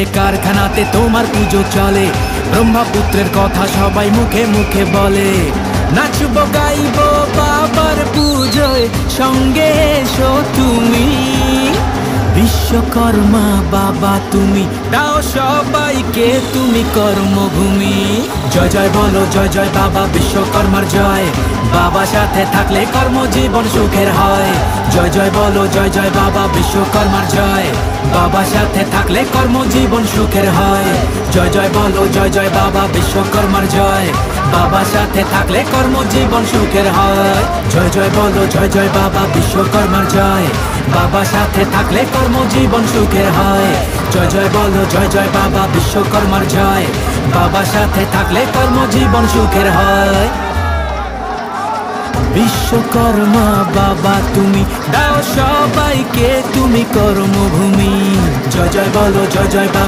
কারখানাতে তোমার পুজো চলে, ব্রহ্মপুত্রের কথা সবাই মুখে মুখে বলে। নাচবো গাইবো বাবার পুজোয়, সঙ্গে এসো তুমি। বিশ্বকর্মা বাবা তুমি, দাও সবাইকে তুমি কর্মভূমি। জয় জয় বলো জয় জয় বাবা বিশ্বকর্মার জয়, বাবা সাথে থাকলে কর্মজীবন সুখের হয়। জয় জয় বলো জয় জয় বাবা বিশ্বকর্মার জয়, বাবা সাথে থাকলে কর্মজীবন সুখের হয়। জয় জয় বলো জয় জয় বাবা বিশ্বকর্মার জয়, বাবা সাথে থাকলে কর্মজীবন সুখের হয়। জয় জয় বলো জয় জয় বাবা বিশ্বকর্মার জয়, বাবা সাথে থাকলে কর্মজীবন সুখের হয়। জয় জয় বলো জয় জয় বাবা বিশ্বকর্মার জয়, বাবা সাথে থাকলে কর্মজীবন সুখের হয়। বিশ্বকর্মা বাবা তুমি, দাও সবাইকে তুমি কর্মভূমি। জয় জয় বলো জয় জয় বাবা।